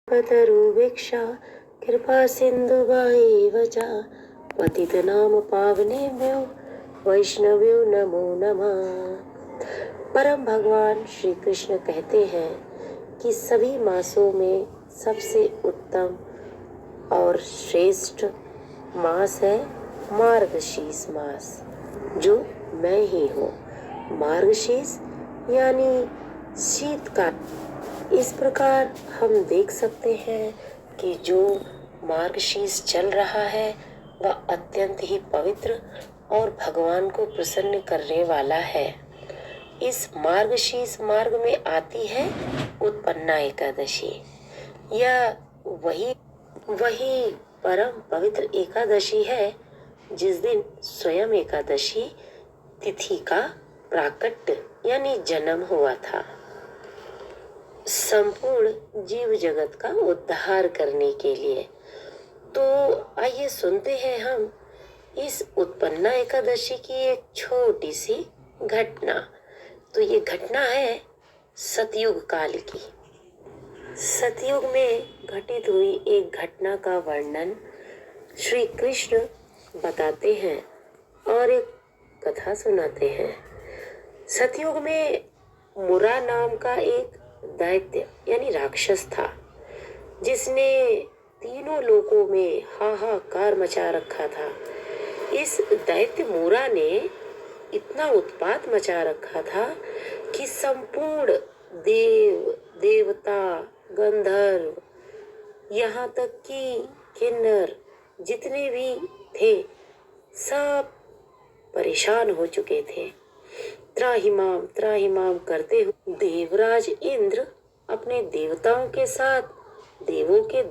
कतरुवीक्षा कृपा सिन्धुभैव च पतितनाम पावनेभ्यो वैष्णवेभ्यो नमो नमः। परम भगवान श्री कृष्ण कहते हैं कि सभी मासों में सबसे उत्तम और श्रेष्ठ मास है मार्गशीर्ष मास, जो मैं ही हूँ। मार्गशीर्ष यानी शीतकाल। इस प्रकार हम देख सकते हैं कि जो मार्गशीर्ष चल रहा है वह अत्यंत ही पवित्र और भगवान को प्रसन्न करने वाला है। इस मार्गशीर्ष मार्ग में आती है उत्पन्ना एकादशी। यह वही परम पवित्र एकादशी है जिस दिन स्वयं एकादशी तिथि का प्राकट्य यानी जन्म हुआ था, संपूर्ण जीव जगत का उद्धार करने के लिए। तो आइए सुनते हैं हम इस उत्पन्ना एकादशी की एक छोटी सी घटना। तो ये घटना है सतयुग काल की। सतयुग में घटित हुई एक घटना का वर्णन श्री कृष्ण बताते हैं और एक कथा सुनाते हैं। सतयुग में मुरा नाम का एक दैत्य यानी राक्षस था, जिसने तीनों लोकों में हाहाकार मचा रखा था। इस दैत्य मुरा ने इतना उत्पात मचा रखा था कि संपूर्ण देव देवता गंधर्व, यहाँ तक कि किन्नर जितने भी थे सब परेशान हो चुके थे। त्राहिमाम करते हुए देवराज इंद्र अपने देवताओं के साथ देवों के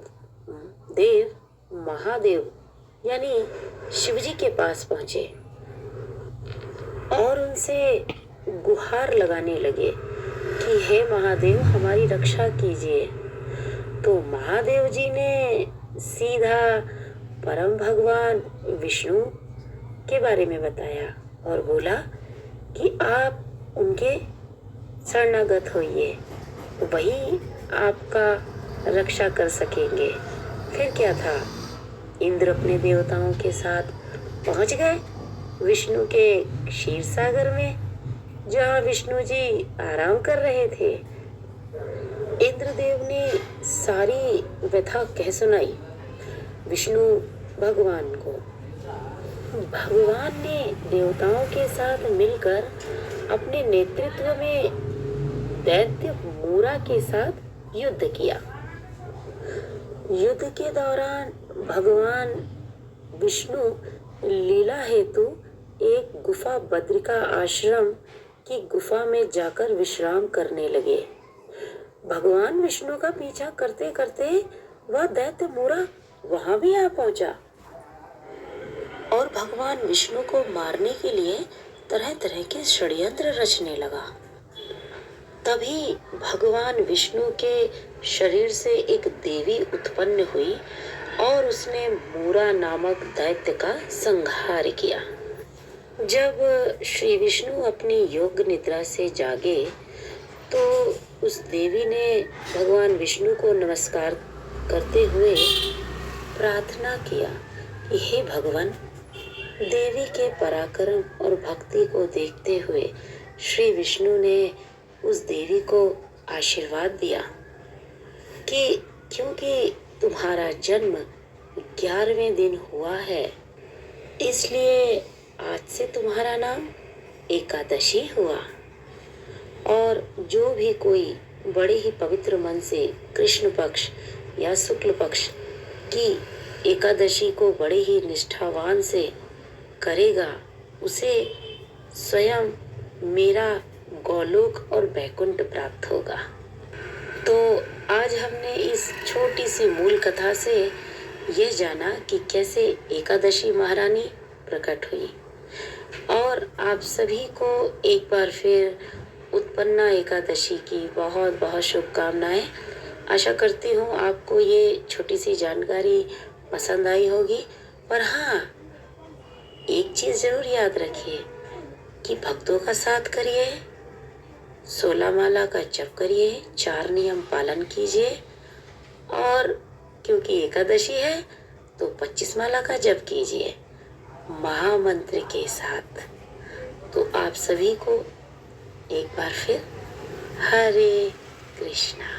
देव महादेव यानी शिवजी के पास पहुंचे और उनसे गुहार लगाने लगे कि हे महादेव, हमारी रक्षा कीजिए। तो महादेव जी ने सीधा परम भगवान विष्णु के बारे में बताया और बोला कि आप उनके शरणागत होइए, वही आपका रक्षा कर सकेंगे। फिर क्या था, इंद्र अपने देवताओं के साथ पहुंच गए विष्णु के क्षीर सागर में, जहाँ विष्णु जी आराम कर रहे थे। इंद्रदेव ने सारी व्यथा कह सुनाई विष्णु भगवान को। भगवान ने देवताओं के साथ मिलकर अपने नेतृत्व में दैत्य मूरा के साथ युद्ध किया। युद्ध के दौरान भगवान विष्णु लीला हेतु एक गुफा बद्रिका आश्रम की गुफा में जाकर विश्राम करने लगे। भगवान विष्णु का पीछा करते करते वह दैत्य मूरा वहां भी आ पहुंचा और भगवान विष्णु को मारने के लिए तरह तरह के षड्यंत्र रचने लगा। तभी भगवान विष्णु के शरीर से एक देवी उत्पन्न हुई और उसने मूरा नामक दैत्य का संहार किया। जब श्री विष्णु अपनी योग निद्रा से जागे तो उस देवी ने भगवान विष्णु को नमस्कार करते हुए प्रार्थना किया कि हे भगवान, देवी के पराक्रम और भक्ति को देखते हुए श्री विष्णु ने उस देवी को आशीर्वाद दिया कि क्योंकि तुम्हारा जन्म 11वें दिन हुआ है, इसलिए आज से तुम्हारा नाम एकादशी हुआ। और जो भी कोई बड़े ही पवित्र मन से कृष्ण पक्ष या शुक्ल पक्ष की एकादशी को बड़े ही निष्ठावान से करेगा, उसे स्वयं मेरा गोलोक और वैकुंठ प्राप्त होगा। तो आज हमने इस छोटी सी मूल कथा से यह जाना कि कैसे एकादशी महारानी प्रकट हुई। और आप सभी को एक बार फिर उत्पन्ना एकादशी की बहुत बहुत शुभकामनाएं। आशा करती हूँ आपको ये छोटी सी जानकारी पसंद आई होगी। पर हाँ, एक चीज जरूर याद रखिए कि भक्तों का साथ करिए, 16 माला का जप करिए, 4 नियम पालन कीजिए और क्योंकि एकादशी है तो 25 माला का जप कीजिए महामंत्र के साथ। तो आप सभी को एक बार फिर हरे कृष्णा।